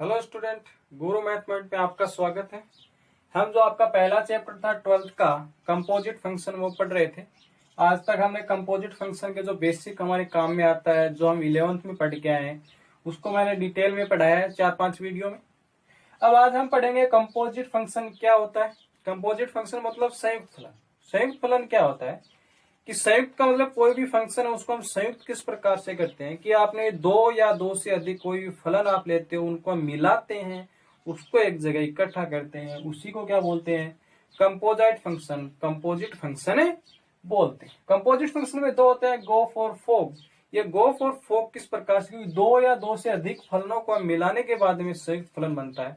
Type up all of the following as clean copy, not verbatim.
Hello student, गुरु mathematics में आपका स्वागत है। हम जो आपका पहला चैप्टर था 12th का कंपोजिट फंक्शन वो पढ़ रहे थे। आज तक हमने कंपोजिट फंक्शन के जो बेसिक हमारे काम में आता है, जो हम 11th में पढ़ के आए हैं, उसको मैंने डिटेल में पढ़ाया है 4-5 वीडियो में। अब आज हम पढ़ेंगे कंपोजिट फंक्शन क्या होता है। कंपोजिट फंक्शन मतलब संयुक्त फलन। संयुक्त फलन क्या होता है कि संयुक्त का मतलब कोई भी फंक्शन है उसको हम संयुक्त किस प्रकार से करते हैं कि आपने दो या दो से अधिक कोई भी फलन आप लेते हो, उनको हम मिलाते हैं, उसको एक जगह इकट्ठा करते हैं, उसी को क्या बोलते हैं? Composite function. कंपोजिट फंक्शन बोलते हैं। कंपोजिट फंक्शन में दो होते हैं, गो फॉर फोक। ये गो फॉर फोक किस प्रकार से, दो या दो से अधिक फलनों को हम मिलाने के बाद में संयुक्त फलन बनता है।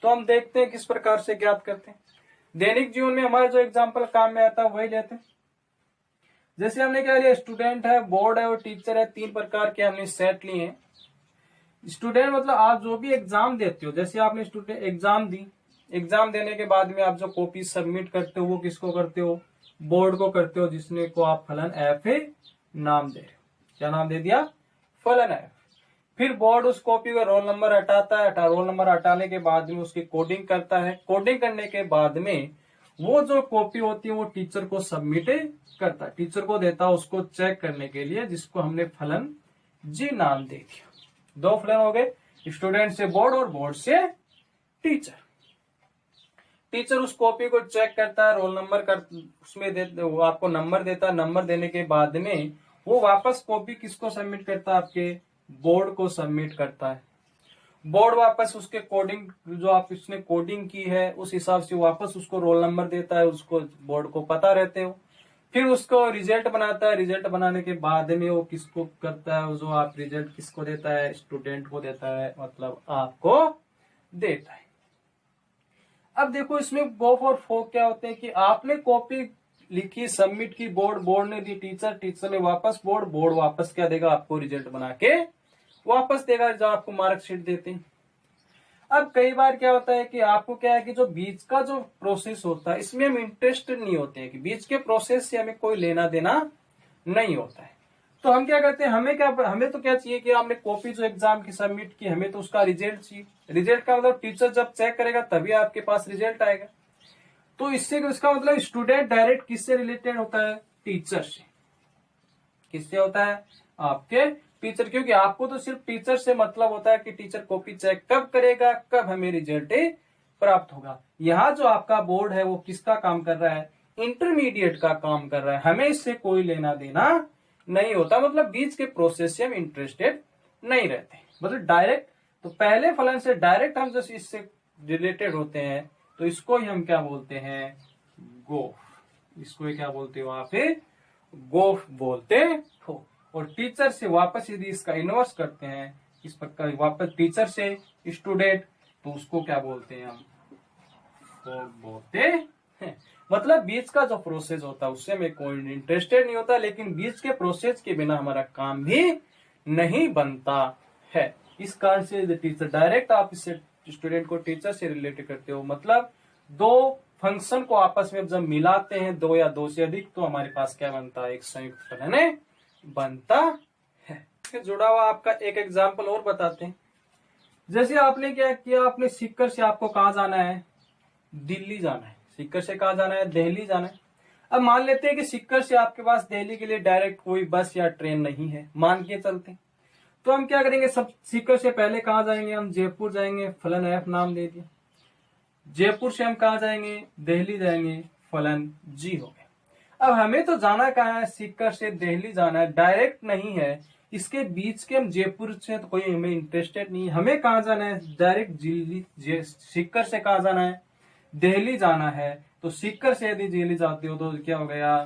तो हम देखते हैं किस प्रकार से ज्ञात करते हैं। दैनिक जीवन में हमारे जो एग्जाम्पल काम में आता है वही लेते हैं। जैसे हमने क्या लिया, स्टूडेंट है, बोर्ड है और टीचर है। तीन प्रकार के हमने सेट लिए हैं। स्टूडेंट मतलब आप जो भी एग्जाम देते हो, जैसे आपने स्टूडेंट एग्जाम दी, एग्जाम देने के बाद में आप जो कॉपी सबमिट करते हो वो किसको करते हो? बोर्ड को करते हो, जिसने को आप फलन एफ नाम दे रहे हो। क्या नाम दे दिया? फलन एफ। फिर बोर्ड उस कॉपी का रोल नंबर हटाता है। रोल नंबर हटाने के बाद में उसकी कोडिंग करता है। कोडिंग करने के बाद में वो जो कॉपी होती है वो टीचर को सबमिट करता है, टीचर को देता है उसको चेक करने के लिए, जिसको हमने फलन जी नाम दे दिया। दो फलन हो गए, स्टूडेंट से बोर्ड और बोर्ड से टीचर। टीचर उस कॉपी को चेक करता है, रोल नंबर कर उसमें वो आपको नंबर देता है। नंबर देने के बाद में वो वापस कॉपी किसको सबमिट करता है? आपके बोर्ड को सबमिट करता है। बोर्ड वापस उसके कोडिंग जो आप इसने कोडिंग की है उस हिसाब से वापस उसको रोल नंबर देता है, उसको बोर्ड को पता रहते हो। फिर उसको रिजल्ट बनाता है। रिजल्ट बनाने के बाद में वो किसको करता है? जो आप रिजल्ट किसको देता है? स्टूडेंट को देता है, मतलब आपको देता है। अब देखो इसमें गो फॉर फोक क्या होते हैं कि आपने कॉपी लिखी, सबमिट की, बोर्ड ने दी टीचर ने वापस बोर्ड वापस क्या देगा? आपको रिजल्ट बना के वापस देगा, जो आपको मार्कशीट देते हैं। अब कई बार क्या होता है कि आपको क्या है कि जो बीच का जो प्रोसेस होता है इसमें हम इंटरेस्टेड नहीं होते हैं, कि बीच के प्रोसेस से हमें कोई लेना देना नहीं होता है। तो हम क्या करते हैं, हमें तो क्या चाहिए कि आपने कॉपी जो एग्जाम की सबमिट की, हमें तो उसका रिजल्ट चाहिए। रिजल्ट का मतलब टीचर जब चेक करेगा तभी आपके पास रिजल्ट आएगा। तो इससे इसका मतलब स्टूडेंट डायरेक्ट किससे रिलेटेड होता है? टीचर से। किससे होता है? आपके टीचर। क्योंकि आपको तो सिर्फ टीचर से मतलब होता है कि टीचर कॉपी चेक कब करेगा, कब हमें रिजल्ट प्राप्त होगा। यहाँ जो आपका बोर्ड है वो किसका काम कर रहा है? इंटरमीडिएट का काम कर रहा है। हमें इससे कोई लेना देना नहीं होता, मतलब बीच के प्रोसेस से हम इंटरेस्टेड नहीं रहते। मतलब डायरेक्ट, तो पहले फलन से डायरेक्ट हम जैसे इससे रिलेटेड होते हैं तो इसको ही हम क्या बोलते हैं? गोफ। इसको ही क्या बोलते हो आप? गोफ बोलते हो। और टीचर से वापस यदि इसका इनवर्स करते हैं, इस प्रकार वापस टीचर से स्टूडेंट, तो उसको क्या बोलते हैं? हम फोक बोलते हैं। मतलब बीच का जो प्रोसेस होता है उससे मैं कोई इंटरेस्टेड नहीं होता, लेकिन बीच के प्रोसेस के बिना हमारा काम भी नहीं बनता है। इस कारण से टीचर डायरेक्ट आप इससे स्टूडेंट को टीचर से रिलेटेड करते हो। मतलब दो फंक्शन को आपस में जब मिलाते हैं, दो या दो से अधिक, तो हमारे पास क्या बनता है? एक संयुक्त फलन बनता है। फिर जुड़ा हुआ आपका एक एग्जाम्पल और बताते हैं। जैसे आपने क्या किया, आपने सीकर से आपको कहाँ जाना है? दिल्ली जाना है। सीकर से कहाँ जाना है? दिल्ली जाना है। अब मान लेते हैं कि सीकर से आपके पास दिल्ली के लिए डायरेक्ट कोई बस या ट्रेन नहीं है, मान के चलते। तो हम क्या करेंगे, सब सीकर से पहले कहाँ जाएंगे? हम जयपुर जाएंगे, फलन एफ नाम दे दिया। जयपुर से हम कहाँ जाएंगे? दिल्ली जाएंगे, फलन जी हो गया। अब हमें तो जाना कहाँ है? सीकर से दिल्ली जाना है, डायरेक्ट नहीं है। इसके बीच के हम जयपुर से तो कोई हमें इंटरेस्टेड नहीं है। हमें कहाँ जाना है? डायरेक्ट दिल्ली। सीकर से कहाँ जाना है? दिल्ली जाना है। तो सीकर से यदि दिल्ली जाते हो तो क्या हो गया?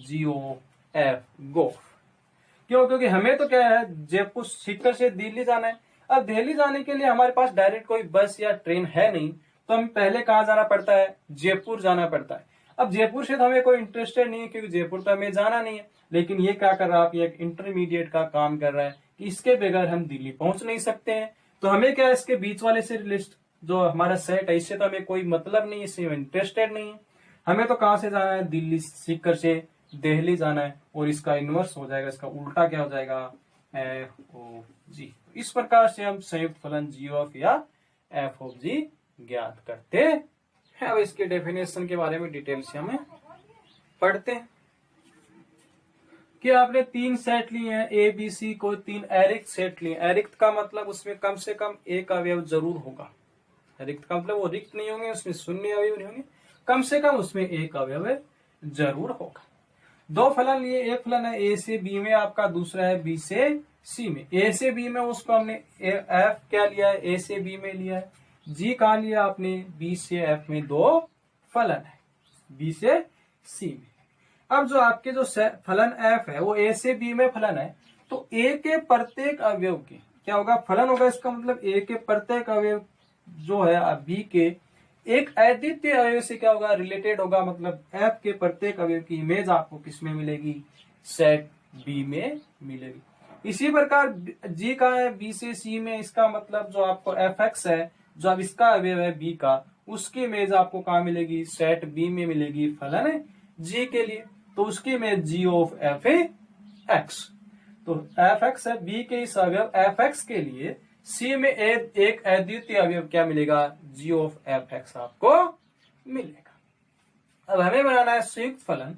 GOF, गो। क्यों? क्योंकि हमें तो क्या है, जयपुर सीकर से दिल्ली जाना है। अब दिल्ली जाने के लिए हमारे पास डायरेक्ट कोई बस या ट्रेन है नहीं, तो हम पहले कहाँ जाना पड़ता है? जयपुर जाना पड़ता है। अब जयपुर से तो हमें कोई इंटरेस्टेड नहीं है, क्योंकि जयपुर तो हमें जाना नहीं है। लेकिन ये क्या कर रहा है? ये इंटरमीडिएट का काम कर रहा है कि इसके बगैर हम दिल्ली पहुंच नहीं सकते हैं। तो हमें क्या, इसके बीच वाले से लिस्ट जो हमारा सेट है, इससे तो हमें कोई मतलब नहीं, इससे इंटरेस्टेड नहीं है। हमें तो कहाँ से जाना है? दिल्ली, सीकर से दिल्ली जाना है। और इसका इनवर्स हो जाएगा, इसका उल्टा क्या हो जाएगा? FOG। इस प्रकार से हम संयुक्त फलन GOF या एफ ऑफ जी ज्ञात करते हैं। अब इसके डेफिनेशन के बारे में डिटेल से हमें पढ़ते हैं कि आपने 3 सेट लिए हैं ए बी सी को, 3 एरिक्त सेट लिए। एरिक्त का मतलब उसमें कम से कम एक अवयव जरूर होगा। रिक्त का मतलब वो रिक्त नहीं होंगे, उसमें शून्य अवयव नहीं होंगे, कम से कम उसमें एक अवयव जरूर होगा। 2 फलन लिए, एक फलन है ए से बी में आपका, दूसरा है बी से सी में। ए से बी में उसको हमने एफ क्या लिया है, ए से बी में लिया है। जी कहा लिया आपने, बी से एफ में 2 फलन है, बी से सी में। अब जो आपके जो फलन एफ है वो ए से बी में फलन है, तो ए के प्रत्येक अवयव के क्या होगा, फलन होगा। इसका मतलब ए के प्रत्येक अवयव जो है बी के एक अद्वितीय अवयव से क्या होगा, रिलेटेड होगा। मतलब एफ के प्रत्येक अवयव की इमेज आपको किसमें मिलेगी, सेट बी में मिलेगी। इसी प्रकार जी का है बी से सी में, इसका मतलब जो आपको एफ एक्स है, जो अब इसका अवयव है बी का, उसकी इमेज आपको कहाँ मिलेगी, सेट बी में मिलेगी फलन है जी के लिए, तो उसकी image G of F X. तो एफ एक्स है बी के इस अवयव एफ एक्स के लिए सी में एक अद्वितीय अवयव क्या मिलेगा, जी ऑफ एफ एक्स आपको मिलेगा। अब हमें बनाना है संयुक्त फलन,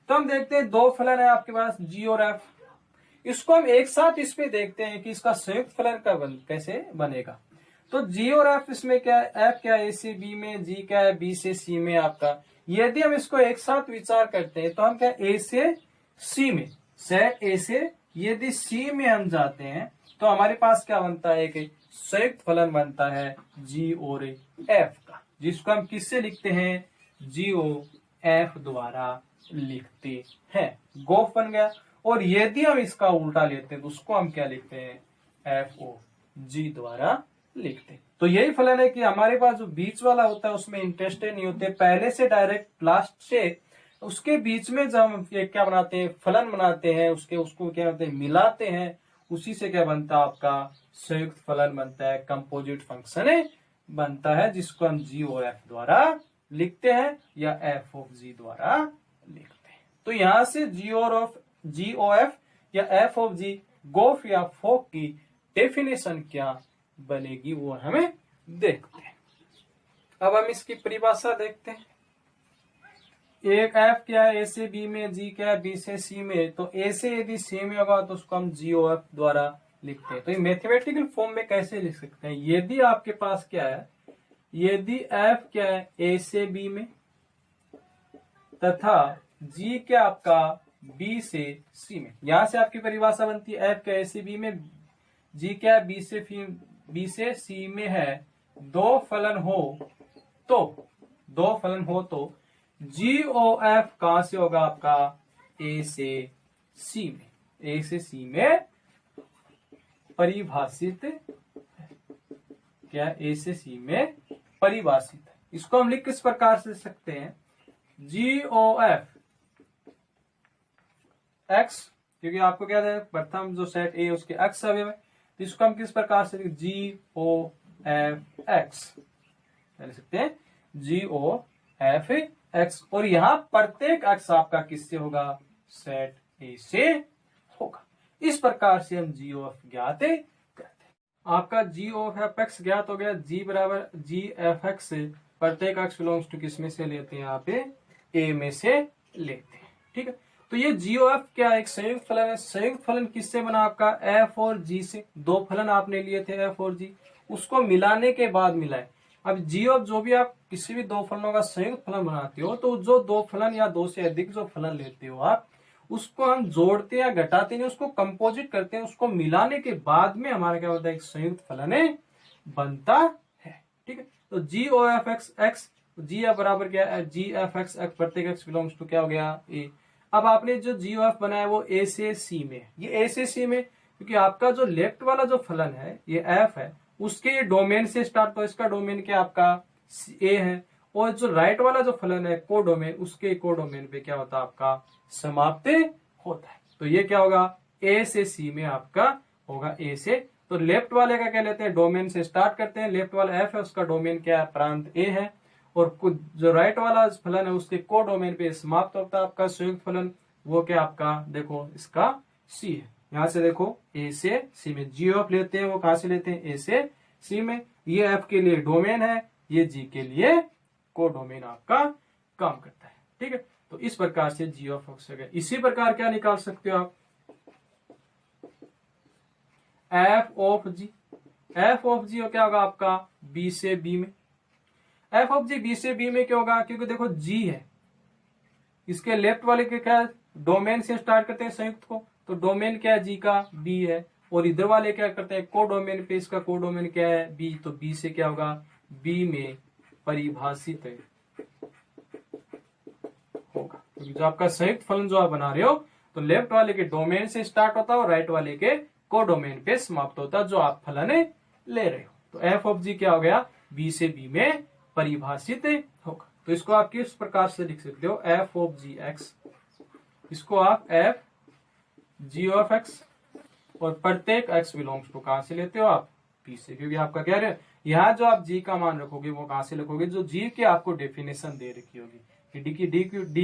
तो हम देखते हैं 2 फलन है आपके पास जी और एफ। इसको हम एक साथ इसमें देखते हैं कि इसका संयुक्त फलन का कैसे बनेगा। तो जी और एफ इसमें क्या है, एफ क्या है ए से बी में, जी क्या है बी से सी में आपका। यदि हम इसको एक साथ विचार करते हैं तो हम क्या ए से सी में, सेट ए से यदि सी में हम जाते हैं तो हमारे पास क्या बनता है, एक संयुक्त फलन बनता है जी और एफ का, जिसको हम किससे लिखते हैं, जी ओ एफ द्वारा लिखते हैं। गोफ बन गया। और यदि हम इसका उल्टा लेते हैं तो उसको हम क्या लिखते हैं, एफ ओ जी द्वारा लिखते हैं। तो यही फलन है कि हमारे पास जो बीच वाला होता है उसमें इंटरेस्टेड नहीं होते, पहले से डायरेक्ट लास्ट से उसके बीच में जब हम क्या बनाते हैं, फलन बनाते हैं, उसको क्या करते हैं, मिलाते हैं, उसी से क्या बनता है आपका संयुक्त फलन बनता है, कंपोजिट फंक्शन बनता है, जिसको हम जी ओ एफ द्वारा लिखते हैं या एफ ऑफ जी द्वारा लिखते हैं। तो यहां से जी ओ एफ या एफ ऑफ जी, गोफ या फोक की डेफिनेशन क्या बनेगी वो हमें देखते हैं। अब हम इसकी परिभाषा देखते हैं। एक एफ क्या है ए से बी में, जी क्या है बी से सी में, तो ए से यदि सी में होगा तो उसको हम जी ओ एफ द्वारा लिखते हैं। तो ये मैथमेटिकल फॉर्म में कैसे लिख सकते हैं, यदि आपके पास क्या है, यदि एफ क्या है ए से बी में तथा जी क्या आपका बी से सी में, यहां से आपकी परिभाषा बनती है एफ क्या ए से बी में, जी क्या बी से सी में है, 2 फलन हो तो जी ओ एफ कहां से होगा आपका, ए से सी में, ए से सी में परिभाषित है। क्या ए से सी में परिभाषित है। इसको हम लिख किस प्रकार से सकते हैं, जी ओ एफ एक्स, क्योंकि आपको क्या है प्रथम जो सेट ए उसके एक्स अवयव है, तो इसको हम किस प्रकार से जी ओ एफ एक्स लिख सकते हैं, जी ओ एफ एक्स। और यहां प्रत्येक एक्स आपका किससे होगा, सेट ए से होगा। इस प्रकार से हम जी ओ एफ ज्ञात करते हैं। आपका जी ओ एफ एक्स ज्ञात हो गया, जी बराबर जी एफ एक्स से प्रत्येक एक्स बिलोंग्स टू किस में से लेते हैं, यहाँ पे ए में से लेते हैं। ठीक है, तो ये जी ओ एफ क्या एक संयुक्त फलन है। संयुक्त फलन किससे बना आपका, एफ और जी से। 2 फलन आपने लिए थे एफ और जी, उसको मिलाने के बाद मिलाए। अब जी ऑफ जो भी आप किसी भी 2 फलनों का संयुक्त फलन बनाते हो, तो जो 2 फलन या 2 से अधिक जो फलन लेते हो आप, उसको हम जोड़ते या घटाते नहीं, उसको कंपोजिट करते हैं, उसको मिलाने के बाद में हमारा क्या होता है, एक संयुक्त फलन बनता है। ठीक है, तो जी ओ एफ एक्स एक्स, जी एफ बराबर क्या है, जी एफ एक्स एक्स, प्रत्येक एक्स बिलोंग्स टू क्या हो गया, ए। अब आपने जो जी ओ एफ बनाया वो ए से सी में, ये ए से सी में, क्योंकि आपका जो लेफ्ट वाला जो फलन है ये एफ है, उसके डोमेन से स्टार्ट, तो इसका डोमेन क्या आपका ए है, और जो राइट वाला जो फलन है को डोमेन, उसके को डोमेन पे क्या होता है आपका समाप्त होता है। तो ये क्या होगा, ए से सी में आपका होगा ए से। तो लेफ्ट वाले का क्या लेते हैं, डोमेन से स्टार्ट करते हैं, लेफ्ट वाला एफ है, उसका डोमेन क्या है, प्रांत ए है, और जो राइट वाला फलन है उसके को डोमेन पे समाप्त होता है आपका संयुक्त फलन, वो क्या आपका देखो इसका सी है। यहां से देखो ए से सी में जी ऑफ लेते हैं, वो कहां से लेते हैं, ए से सी में, ये एफ के लिए डोमेन है, ये जी के लिए कोडोमेन आपका काम करता है। ठीक है, तो इस प्रकार से जी ऑफ एक्स हो गया। इसी प्रकार क्या निकाल सकते हो आप, F of G. F of G क्या होगा आपका, बी से बी में। एफ ऑफ जी बी से बी में क्या होगा, क्योंकि देखो जी है, इसके लेफ्ट वाले के क्या डोमेन से स्टार्ट करते हैं संयुक्त को, तो डोमेन क्या है जी का, बी है, और इधर वाले क्या करते हैं कोडोमेन पे, इसका कोडोमेन क्या है बी, तो बी से क्या होगा, बी में परिभाषित होगा, क्योंकि जो आपका संयुक्त फलन जो आप बना रहे हो तो लेफ्ट वाले के डोमेन से स्टार्ट होता है और राइट वाले के कोडोमेन पे समाप्त होता है जो आप फलन ले रहे हो। तो एफ ऑफ जी क्या हो गया, बी से बी में परिभाषित होगा। तो इसको आप किस प्रकार से लिख सकते हो, एफ ऑफ जी एक्स, इसको आप एफ जी ऑफ एक्स, और प्रत्येक एक्स बिलोंग्स टू कहां से लेते हो आप, पी से, क्योंकि आपका क्या है यहाँ जो आप जी का मान रखोगे वो कहां से लिखोगे, जो जी की आपको डेफिनेशन दे रखी होगी, डी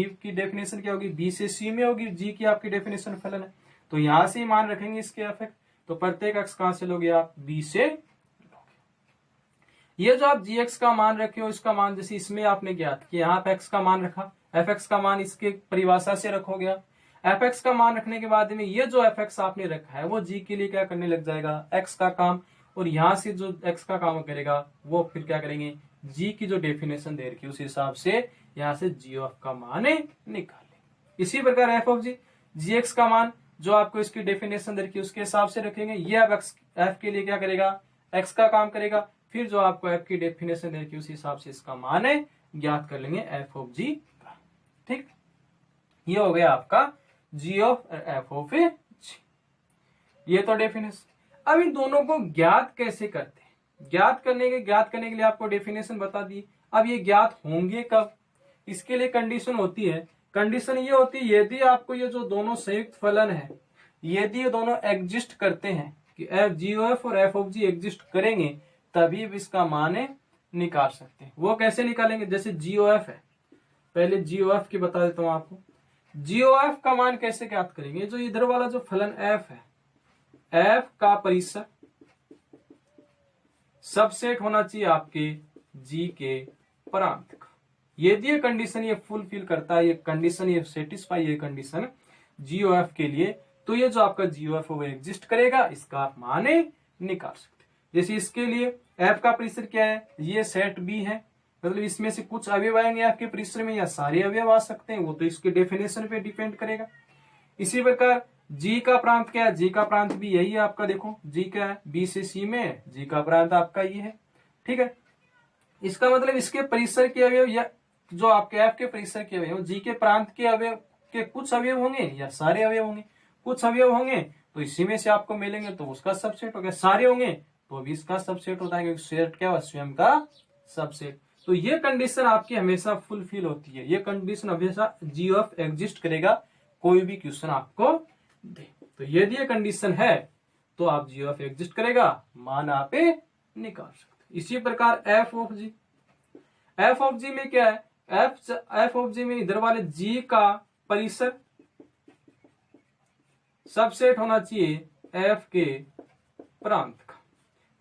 की डेफिनेशन क्या होगी, बी से सी में होगी, जी की आपकी डेफिनेशन फलन है, तो यहां से ही मान रखेंगे इसके एफ, तो प्रत्येक एक्स कहां से लोगे आप, बी से लोगे। ये जो आप जी एक्स का मान रखे हो, इसका मान जैसे इसमें आपने ज्ञात किया, यहाँ पे एक्स का मान रखा, एफ एक्स का मान इसके परिभाषा से रखोगे, एफ एक्स का मान रखने के बाद में ये जो एफ एक्स आपने रखा है वो जी के लिए क्या करने लग जाएगा, एक्स का काम, और यहां से जो एक्स का काम करेगा वो फिर क्या करेंगे, जी की जो डेफिनेशन दे रखी है उस हिसाब से यहां से जी ऑफ का मान निकालेंगे। इसी प्रकार एफ ऑफ जी एक्स का मान जो आपको इसकी डेफिनेशन दे रखी है उसके हिसाब से रखेंगे, ये अब एफ के लिए क्या करेगा, एक्स का काम करेगा, फिर जो आपको एफ की डेफिनेशन दे रखी है उस हिसाब से इसका मान ज्ञात कर लेंगे एफ ऑफ जी का। ठीक, ये हो गया आपका जी ऑफ एफ ऑफ जी, ये तो डेफिनेशन। अब इन दोनों को ज्ञात कैसे करते हैं, ज्ञात करने के लिए आपको डेफिनेशन बता दी। अब ये ज्ञात होंगे कब, इसके लिए कंडीशन होती है, कंडीशन ये होती है यदि आपको ये जो दोनों संयुक्त फलन है यदि ये दोनों एग्जिस्ट करते हैं, कि एफ जी ओ एफ और एफ ऑफ जी एग्जिस्ट करेंगे तभी इसका मान निकाल सकते हैं। वो कैसे निकालेंगे, जैसे जी ओ एफ है, पहले जी ओ एफ की बता देता हूं आपको। जी ओ एफ का मान कैसे ज्ञात करेंगे, जो इधर वाला जो फलन एफ है, एफ का परिसर सबसेट होना चाहिए आपके जी के प्रांत का। यदि ये कंडीशन ये फुलफिल करता है, ये कंडीशन ये सेटिस्फाई ये कंडीशन जी ओ एफ के लिए, तो ये जो आपका जी ओ एफ वो एग्जिस्ट करेगा, इसका आप मान निकाल सकते। जैसे इसके लिए एफ का परिसर क्या है, ये सेट बी है, मतलब इसमें से कुछ अवयव आएंगे आपके परिसर में या सारे अवयव आ सकते हैं, वो तो इसके डेफिनेशन पे डिपेंड करेगा। इसी प्रकार जी का प्रांत क्या है, जी का प्रांत भी यही है आपका, देखो जी क्या है, बी से सी में है, जी का प्रांत आपका ये है। ठीक है, इसका मतलब इसके परिसर के अवयव या जो आपके एफ के परिसर के अवयव जी के प्रांत के अवयव के कुछ अवयव होंगे या सारे अवयव होंगे, कुछ अवयव होंगे तो इसी में से आपको मिलेंगे तो उसका सबसेट हो गया, सारे होंगे तो भी इसका सबसेट होता है, क्योंकि सेट क्या है, स्वयं का सबसेट। तो ये कंडीशन आपकी हमेशा फुलफिल होती है, ये कंडीशन हमेशा जी ऑफ एग्जिस्ट करेगा, कोई भी क्वेश्चन आपको दे तो यदि ये कंडीशन है तो आप जी ऑफ एग्जिस्ट करेगा, मान आप निकाल सकते। इसी प्रकार F of G, F of G में क्या है, एफ ऑफ जी में इधर वाले जी का परिसर सबसेट होना चाहिए एफ के प्रांत का।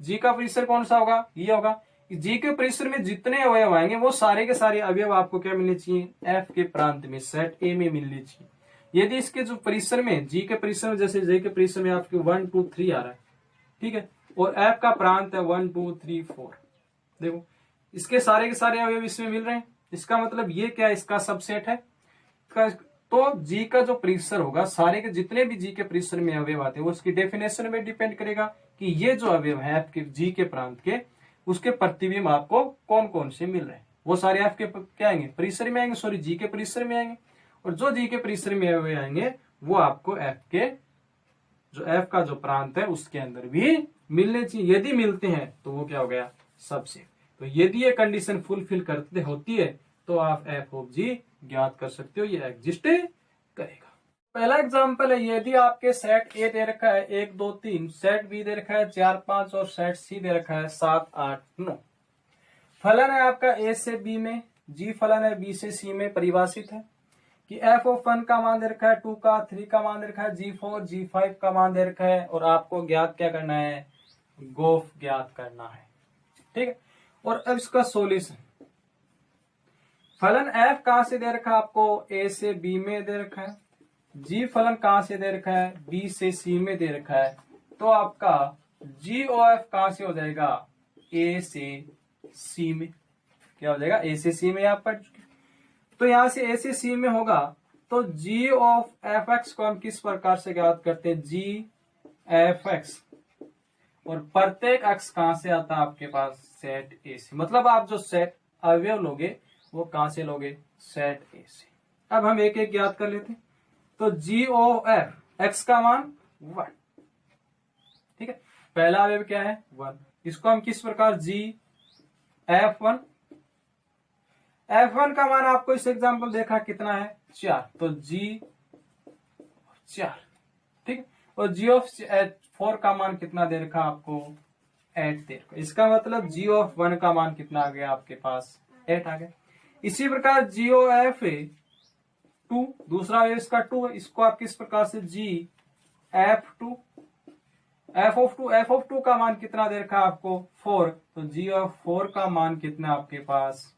जी का परिसर कौन सा होगा, ये होगा। जी के परिसर में जितने अवयव आएंगे वो सारे के सारे अवयव आपको क्या मिलने चाहिए, एफ के प्रांत में सेट ए में मिलने चाहिए। यदि इसके जो परिसर में जी के परिसर में, जैसे जी के परिसर में आपके 1 2 3 आ रहा है, ठीक है, और एफ का प्रांत है 1 2 3 4, देखो इसके सारे के सारे अवयव इसमें मिल रहे हैं, इसका मतलब ये क्या है, इसका सबसेट है। तो जी का जो परिसर होगा, सारे के जितने भी जी के परिसर में अवयव आते हैं वो उसकी डेफिनेशन में डिपेंड करेगा कि ये जो अवयव है आपके जी के प्रांत के, उसके प्रतिबिंब आपको कौन कौन से मिल रहे हैं, वो सारे आपके क्या आएंगे, परिसर में आएंगे, सॉरी जी के परिसर में आएंगे, और जो जी के परिसर में अवयव आएंगे वो आपको एफ के जो एफ का जो प्रांत है उसके अंदर भी मिलने चाहिए। यदि मिलते हैं तो वो क्या हो गया, सबसेट। तो यदि ये कंडीशन फुलफिल करते होती है तो आप एफ ऑफ जी ज्ञात कर सकते हो, ये एग्जिस्ट करेगा। पहला एग्जांपल है, यदि आपके सेट ए दे रखा है 1 2 3, सेट बी दे रखा है 4 5 और सेट सी दे रखा है 7 8 9। फलन है आपका ए से बी में, जी फलन है बी से सी में परिभाषित है कि एफ ऑफ 1 का मान दे रखा है 2 का, 3 का मान दे रखा है G4 G5 का मान दे रखा है, और आपको ज्ञात क्या करना है, गोफ ज्ञात करना है। ठीक है, और अब इसका सॉल्यूशन, फलन f कहां से दे रखा है आपको, a से b में दे रखा है, g फलन कहां से दे रखा है, b से c में दे रखा है, तो आपका GOF कहां से हो जाएगा, a से c में। क्या हो जाएगा, a से c में आप पढ़ चुके, तो यहां से a से c में होगा, तो g ऑफ fx को हम किस प्रकार से ज्ञात करते हैं, g fx, और प्रत्येक x कहां से आता है आपके पास, सेट a से, मतलब आप जो सेट अवयव लोगे वो कहां से लोगे, सेट a से। अब हम एक एक ज्ञात कर लेते हैं, तो g ऑफ f, x का मान 1, ठीक है, पहला अवयव क्या है 1, इसको हम किस प्रकार, g f1, f1 का मान आपको इस एग्जांपल देखा कितना है 4, तो g 4, ठीक है, और g ऑफ 4 का मान कितना दे रखा आपको 8 दे रखा, इसका मतलब g ऑफ 1 का मान कितना आ गया आपके पास 8 आ गया। इसी प्रकार g ऑफ 2, दूसरा वेव इसका 2 है, इसको आप किस प्रकार से, g f2, f ऑफ 2 का मान कितना दे रखा आपको 4, तो g ऑफ 4 का मान कितना आपके पास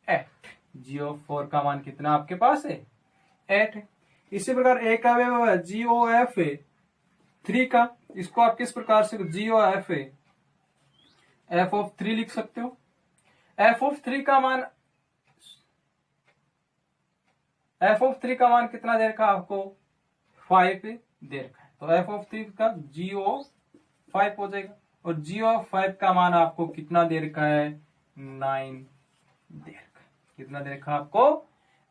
8, g ऑफ 4 का मान कितना आपके पास है 8 है। इसी प्रकार एक अवयव है g ऑफ 3 का, इसको आप किस प्रकार से, g ऑफ f ऑफ 3 लिख सकते हो, f ऑफ 3 का मान, f ऑफ 3 का मान कितना दे रखा आपको 5 दे रखा है, तो f ऑफ 3 का g ऑफ 5 हो जाएगा, और g ऑफ 5 का मान आपको कितना दे रखा है 9 दे रखा है, कितना दे रखा आपको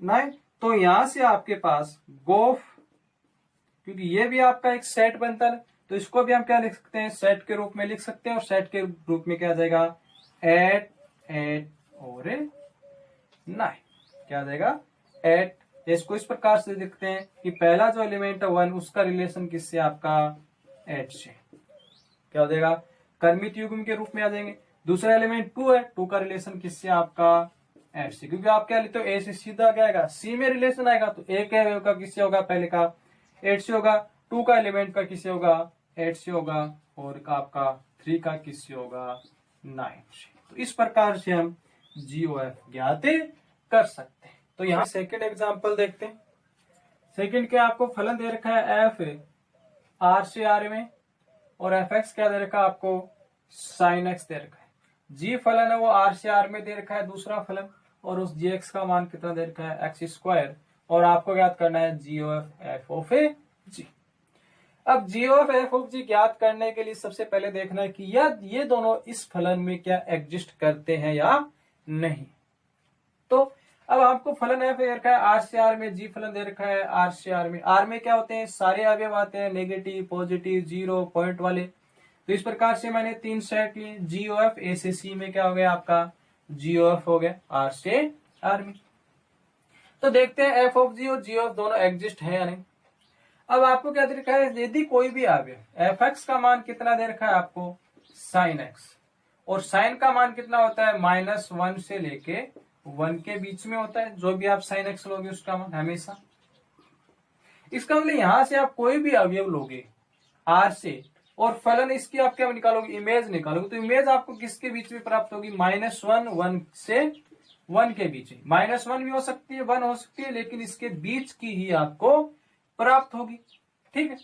9। तो यहां से आपके पास गोफ, क्योंकि ये भी आपका एक सेट बनता है, तो इसको भी हम क्या लिख सकते हैं, सेट के रूप में लिख सकते हैं, और सेट के रूप में क्या आ जाएगा 8 8 और 9, क्या आ जाएगा 8। इसको इस प्रकार से लिखते हैं कि पहला जो एलिमेंट है 1, उसका रिलेशन किससे आपका 8 से, क्या हो जाएगा कर्मित युग्म के रूप में आ जाएंगे। दूसरा एलिमेंट 2 है, 2 का रिलेशन किससे आपका 8 से, क्योंकि आप क्या लेते हो, a से सीधा क्या आएगा, c में रिलेशन आएगा, तो a के अवयव का किससे होगा, पहले का 8 से होगा, 2 का एलिमेंट का किससे होगा 8 से होगा, और आपका 3 का किससे होगा 9 से। तो इस प्रकार से हम GOF ज्ञात कर सकते हैं। तो यहाँ सेकंड एग्जांपल देखते हैं। सेकंड क्या आपको फलन दे रखा है f r से r में, और fx क्या दे रखा है आपको sin x दे रखा है, g फलन है वो r से r में दे रखा है दूसरा फलन, और उस gx का मान कितना दे रखा है x², और आपको ज्ञात करना है GOF f ऑफ g। अब GOF f ऑफ g ज्ञात करने के लिए सबसे पहले देखना है कि ये दोनों इस फलन में क्या एग्जिस्ट करते हैं या नहीं। तो अब आपको फलन f दे रखा है r से r में, g फलन दे रखा है r से r में क्या होते हैं, सारे अवयव आते हैं, नेगेटिव, पॉजिटिव, जीरो, पॉइंट वाले। तो इस प्रकार से मैंने 3 सेट लिए, GOF a से c में क्या हो गया आपका GOF हो गया r से r में। तो देखते हैं f ऑफ g और g ऑफ दोनों एग्जिस्ट है या नहीं। अब आपको क्या दे रखा है, यदि कोई भी अवयव fx का मान कितना दे रखा है आपको sin x, और sin का मान कितना होता है -1 से लेके 1 के बीच में होता है, जो भी आप sin x लोगे उसका मान हमेशा। इसका मतलब यहां से आप कोई भी अवयव लोगे r से, और फलन इसकी आप क्या निकालोगे, इमेज निकालोगे, तो इमेज आपको किसके बीच में प्राप्त होगी, -1 1 से 1 के बीच में। -1 भी हो सकती है, 1 हो सकती है, लेकिन इसके बीच की ही आपको प्राप्त होगी, ठीक है।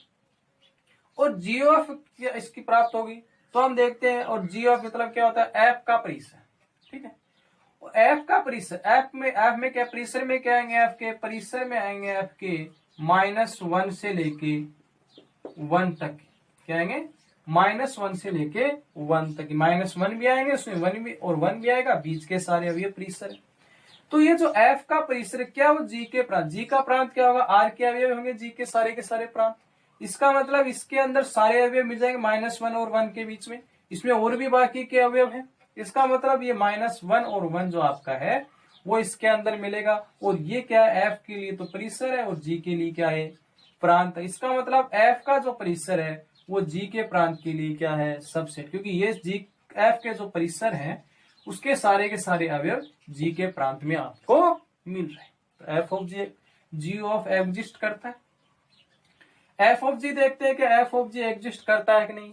और GOF इसकी प्राप्त होगी, तो हम देखते हैं, और GOF मतलब क्या होता है, f का परिसर, ठीक है। f का परिसर, f में क्या, परिसर में क्या आएंगे, f के परिसर में आएंगे f के -1 से लेके 1 तक, क्या आएंगे -1 से लेके 1 तक, -1 भी आएंगे उसमें, 1 भी और 1 भी आएगा, बीच के सारे अवयव परिसर। तो ये जो f का परिसर क्या, वो g के प्रांत, g का प्रांत क्या होगा, r के अवयव होंगे g के सारे प्रांत। इसका मतलब इसके अंदर सारे अवयव मिल जाएंगे -1 और 1 के बीच में, इसमें और भी बाकी के अवयव हैं। इसका मतलब ये -1 और 1 जो आपका है वो इसके अंदर मिलेगा, और ये क्या है, f के लिए तो परिसर है, और g के लिए क्या है, प्रांत है। इसका मतलब f का जो परिसर है वो g के प्रांत के लिए क्या है, सबसेट, क्योंकि ये f के जो परिसर है उसके सारे के सारे अवयव g के प्रांत में आपको मिल रहे हैं। तो f of g of exist करता है। f ऑफ g देखते हैं कि f ऑफ g एग्जिस्ट करता है कि नहीं।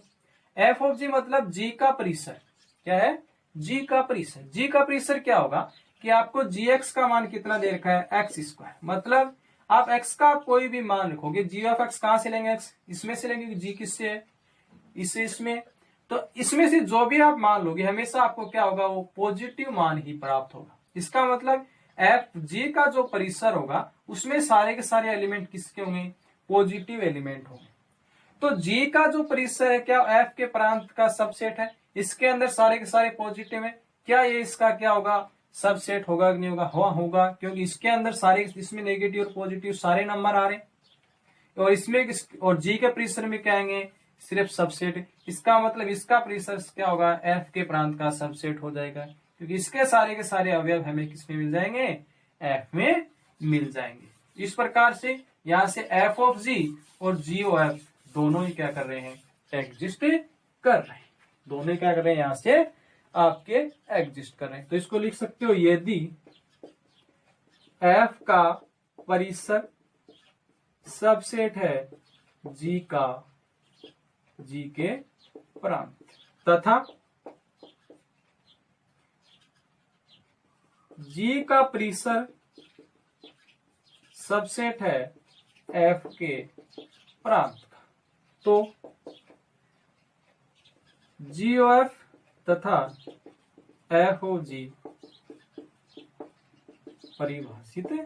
एफ ऑफ जी मतलब जी का परिसर। क्या है? जी का परिसर। जी का परिसर क्या होगा कि आपको जी एक्स का मान कितना दे रखा है? X square. मतलब आप एक्स का कोई भी मान रखोगे, जी ऑफ एक्स कहां से लेंगे? एक्स इसमें से लेंगे। जी किससे है? इसमें। तो इसमें से जो भी आप मान लोगे हमेशा आपको क्या होगा? वो पॉजिटिव मान ही प्राप्त होगा। इसका मतलब एफ जी का जो परिसर होगा उसमें सारे के सारे एलिमेंट किसके होंगे? पॉजिटिव एलिमेंट होंगे। तो जी का जो परिसर है क्या एफ के प्रांत का सबसेट है? इसके अंदर सारे के सारे पॉजिटिव है। क्या ये इसका क्या होगा? सबसेट होगा कि नहीं होगा? होगा, क्योंकि इसके अंदर सारे, इसमें नेगेटिव और पॉजिटिव सारे नंबर आ रहे हैं। और इसमें और जी के परिसर में क्या आएंगे? सिर्फ सबसेट। इसका मतलब इसका परिसर क्या होगा? एफ के प्रांत का सबसेट हो जाएगा, क्योंकि इसके सारे के सारे अवयव हमें किसमें मिल जाएंगे? एफ में मिल जाएंगे। इस प्रकार से यहां से एफ ऑफ जी और जी ओ एफ दोनों ही क्या कर रहे हैं? एग्जिस्ट कर रहे हैं। दोनों ही क्या कर रहे हैं? यहां से आपके एग्जिस्ट कर रहे हैं। तो इसको लिख सकते हो, यदि एफ का परिसर सबसेट है जी का, जी के प्रांत, तथा जी का परिसर सबसेट है एफ के प्रांत का, तो जी ओ एफ तथा एफ ओ जी परिभाषित है।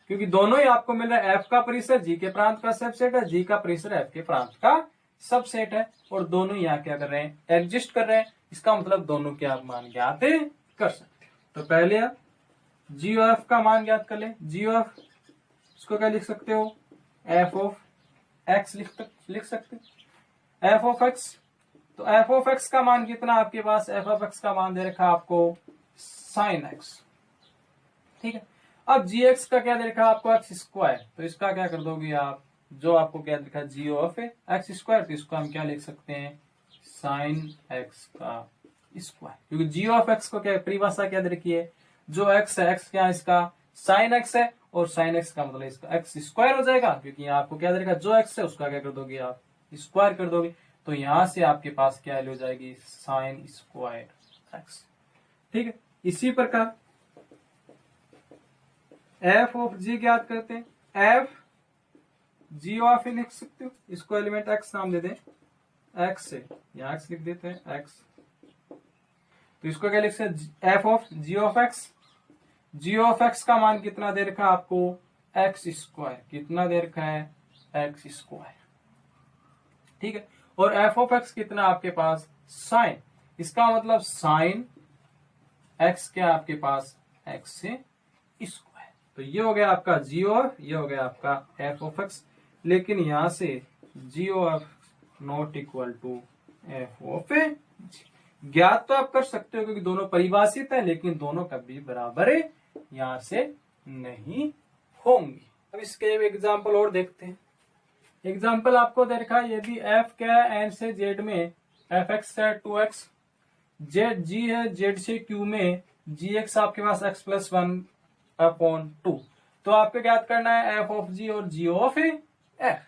क्योंकि दोनों ही आपको मिल रहा है। एफ का परिसर जी के प्रांत का सबसेट है, जी का परिसर एफ के प्रांत का सबसेट है, और दोनों यहाँ क्या कर रहे हैं? एग्जिस्ट कर रहे हैं। इसका मतलब दोनों के आप मान ज्ञात कर सकते हो। तो पहले आप जी एफ का मान ज्ञात कर ले। जी एफ इसको क्या लिख सकते हो? एफ ऑफ एक्स लिख सकते हो। एफ ऑफ एक्स, तो एफ ऑफ एक्स का मान कितना आपके पास? एफ ऑफ एक्स का मान दे रखा आपको साइन एक्स। ठीक है। अब जी एक्स का क्या दे रखा आपको? X square. तो इसका क्या कर दोगे आप? जो आपको क्या लिखा है? जी ऑफ एक्स स्क्वायर, तो इसको हम क्या लिख सकते हैं? साइन एक्स का स्क्वायर। क्योंकि जी ऑफ एक्स को क्या परिभाषा क्या दे रखी है? जो एक्स है, एक्स क्या है इसका? साइन एक्स है, और साइन एक्स का मतलब इसका एक्स स्क्वायर हो जाएगा, क्योंकि यहाँ आपको क्या दे रखा? जो एक्स है उसका क्या कर दोगे आप? स्क्वायर कर दोगे। तो यहां से आपके पास क्या हो जाएगी? Sine square x. ठीक है। इसी प्रकार एफ ऑफ जी ज्ञात करते हैं। एफ जी ऑफ लिख सकते हो, इसको एलिमेंट एक्स नाम दे दें। एक्स से यहां एक्स लिख देते हैं, एक्स। तो इसको क्या लिख सकते हैं? F of G of X. G of X का मान कितना दे रखा आपको? X square. कितना दे रखा है? X square. ठीक है। और एफ ऑफ एक्स कितना आपके पास? साइन। इसका मतलब साइन एक्स क्या आपके पास? एक्स से स्क्वायर। तो ये हो गया आपका जी ऑफ, ये हो गया आपका एफ ऑफ एक्स। लेकिन यहां से G of not equal to F of ज्ञात तो आप कर सकते हो, क्योंकि दोनों परिभाषित है, लेकिन दोनों कभी बराबर यहां से नहीं होंगे। अब इसके एग्जाम्पल और देखते हैं। एग्जाम्पल आपको दे रखा है, यदि एफ क्या है? एन से जेड में एफ एक्स है 2x, जेड जी है जेड से क्यू में जी एक्स आपके पास x प्लस 1/2। तो आपको ज्ञात करना है एफ ऑफ जी और जी ऑफ एफ।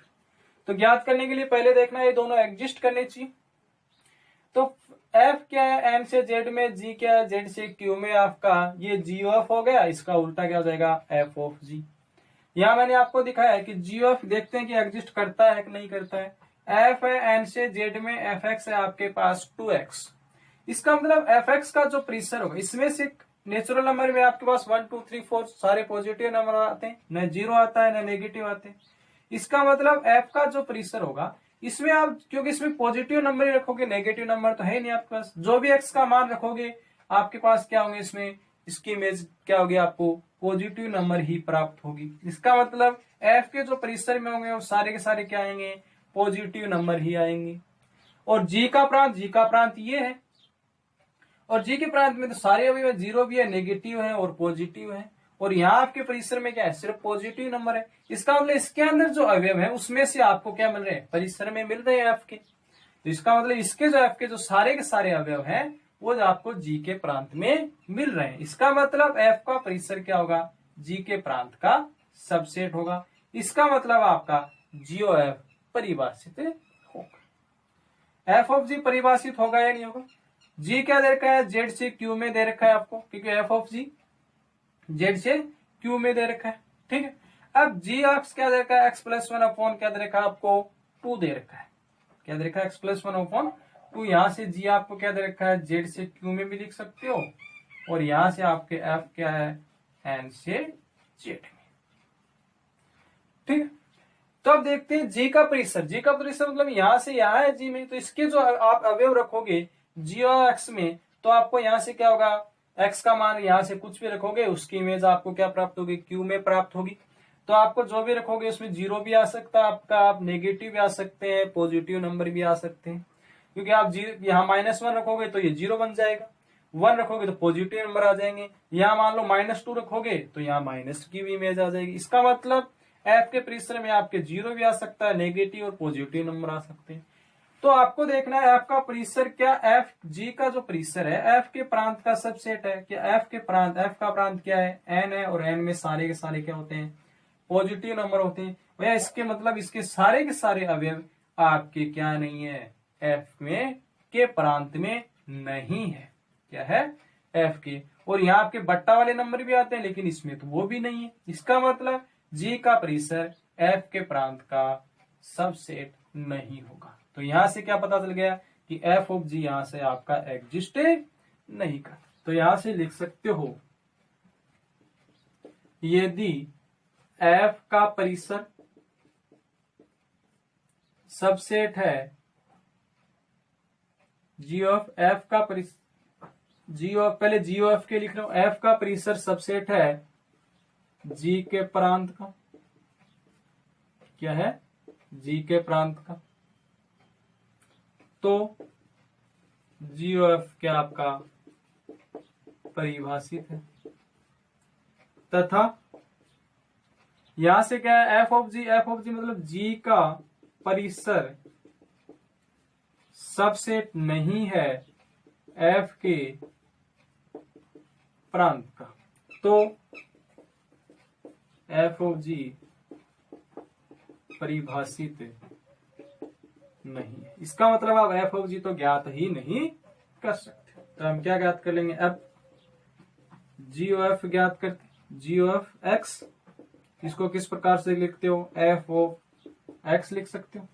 तो ज्ञात करने के लिए पहले देखना है ये दोनों एग्जिस्ट करने चाहिए। तो एफ क्या है? एन से जेड में, जी क्या है? जेड से क्यू में आपका ये जी ऑफ हो गया। इसका उल्टा क्या हो जाएगा? एफ ऑफ जी। यहां मैंने आपको दिखाया है कि जी ऑफ देखते हैं कि एग्जिस्ट करता है कि नहीं करता है। एफ है एन से जेड में, एफ एक्स है आपके पास 2x। इसका मतलब एफ एक्स का जो परिसर होगा, इसमें से नेचुरल नंबर में आपके पास 1 2 3 4 सारे पॉजिटिव नंबर आते हैं, न जीरो आता है न नेगेटिव आते हैं। इसका मतलब एफ का जो परिसर होगा इसमें आप, क्योंकि इसमें पॉजिटिव नंबर ही रखोगे, नेगेटिव नंबर तो है नहीं आपके पास, जो भी एक्स का मान रखोगे आपके पास क्या होंगे? इसमें इसकी इमेज क्या होगी? आपको पॉजिटिव नंबर ही प्राप्त होगी। इसका मतलब एफ के जो परिसर में होंगे वो सारे के सारे क्या आएंगे? पॉजिटिव नंबर ही आएंगे। और जी का प्रांत ये है, और जी के प्रांत में तो सारे अवयव जीरो भी है, नेगेटिव है और पॉजिटिव है। और यहाँ आपके परिसर में क्या है? सिर्फ पॉजिटिव नंबर है। इसका मतलब इसके अंदर जो अवयव है उसमें से आपको क्या मिल रहे हैं? परिसर में मिल रहे हैं एफ के। तो इसका मतलब इसके जो एफ के जो सारे के सारे अवयव हैं वो आपको जी के प्रांत में मिल रहे हैं। इसका मतलब एफ का परिसर क्या होगा? जी के प्रांत का सबसेट होगा। इसका मतलब आपका जीओ एफ परिभाषित होगा। एफ ऑफ जी परिभाषित होगा या नहीं होगा? जी क्या दे रखा है, जेड से क्यू में दे रखा है आपको, क्योंकि एफ ऑफ जी जेड से क्यू में दे रखा है, ठीक है। अब जी एक्स क्या दे रखा है, एक्स प्लस वन अपॉन क्या दे रखा है आपको, 2 दे रखा है, क्या दे रखा है, एक्स प्लस वन अपॉन 2। यहां से जी आपको क्या दे रखा है, जेड से क्यू में भी लिख सकते हो, और यहां से आपके एफ क्या है, एन से जेड में, ठीक है। तो अब देखते हैं जी का परिसर। जी का परिसर मतलब यहां से यहां है जी में, तो इसके जो आप अवयव रखोगे जी और एक्स में, तो आपको यहां से क्या होगा, एक्स का मान यहां से कुछ भी रखोगे उसकी इमेज आपको क्या प्राप्त होगी, क्यू में प्राप्त होगी। तो आपको जो भी रखोगे उसमें जीरो भी आ सकता है आपका, आप नेगेटिव भी आ सकते हैं, पॉजिटिव नंबर भी आ सकते हैं, क्योंकि आप यहाँ -1 रखोगे तो ये 0 बन जाएगा, 1 रखोगे तो पॉजिटिव नंबर आ जाएंगे, यहाँ मान लो -2 रखोगे तो यहाँ माइनस की भी इमेज आ जाएगी। इसका मतलब एफ के परिसर में आपके 0 भी आ सकता है, नेगेटिव और पॉजिटिव नंबर आ सकते हैं। तो आपको देखना है एफ का परिसर क्या, एफ जी का जो परिसर है एफ के प्रांत का सबसेट है क्या, एफ का प्रांत क्या है, एन है, और एन में सारे के सारे क्या होते हैं, पॉजिटिव नंबर होते हैं भैया। इसके मतलब इसके सारे के सारे अवयव आपके क्या नहीं है, एफ में के प्रांत में नहीं है, क्या है, एफ के। और यहाँ आपके बट्टा वाले नंबर भी आते हैं, लेकिन इसमें तो वो भी नहीं है। इसका मतलब जी का परिसर एफ के प्रांत का सबसेट नहीं होगा। तो यहां से क्या पता चल गया कि एफ ऑफ जी यहां से आपका एग्जिस्ट नहीं करता। तो यहां से लिख सकते हो, यदि एफ का परिसर सबसेट है, जी ऑफ एफ का परिसर, जी ऑफ पहले जी ऑफ के लिख रहा हूं, एफ का परिसर सबसेट है जी के प्रांत का, क्या है, जी के प्रांत का, तो जी ऑफ क्या आपका परिभाषित है, तथा यहां से क्या है, एफ ऑफ जी मतलब जी का परिसर सबसेट नहीं है एफ के प्रांत का, तो एफ ऑफ जी परिभाषित नहीं है। इसका मतलब आप एफ ऑफ जी तो ज्ञात ही नहीं कर सकते। तो हम क्या ज्ञात कर लेंगे, अब जी ओ एफ ज्ञात करते, जी ओ एफ एक्स, इसको किस प्रकार से लिखते हो, एफ ऑफ एक्स लिख सकते हो,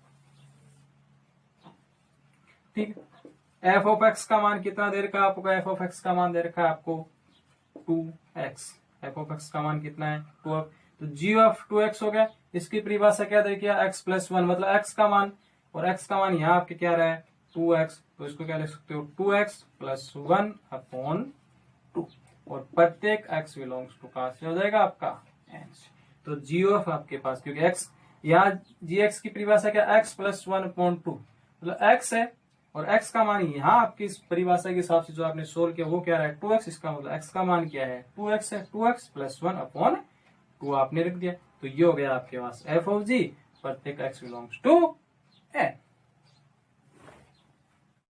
ठीक है। एफ ऑफ एक्स का मान कितना दे रखा है आपको, एफ ऑफ एक्स का मान दे रखा है आपको 2x, एफ ऑफ एक्स का मान कितना है 2x, तो जी ऑफ 2x हो गया। इसकी परिभाषा क्या दे रखी है, x प्लस 1, मतलब x का मान, और x का मान यहाँ आपके क्या रहा है 2x, तो इसको क्या लिख सकते हो 2x प्लस 1 अपॉन 2, और प्रत्येक x बिलोंग्स टू कहां से हो जाएगा आपका n से। तो जी ऑफ आपके पास, क्योंकि x यहाँ जी एक्स की परिभाषा क्या, x प्लस 1 अपॉन 2, मतलब x है, और x का मान यहाँ आपकी इस परिभाषा के हिसाब से जो आपने सोल्व किया वो क्या रहा है 2x, इसका मतलब x का मान क्या है 2x है, 2x प्लस 1 अपॉन 2 आपने रख दिया। तो ये हो गया आपके पास एफ ऑफ जी, प्रत्येक x बिलोंग्स टू n।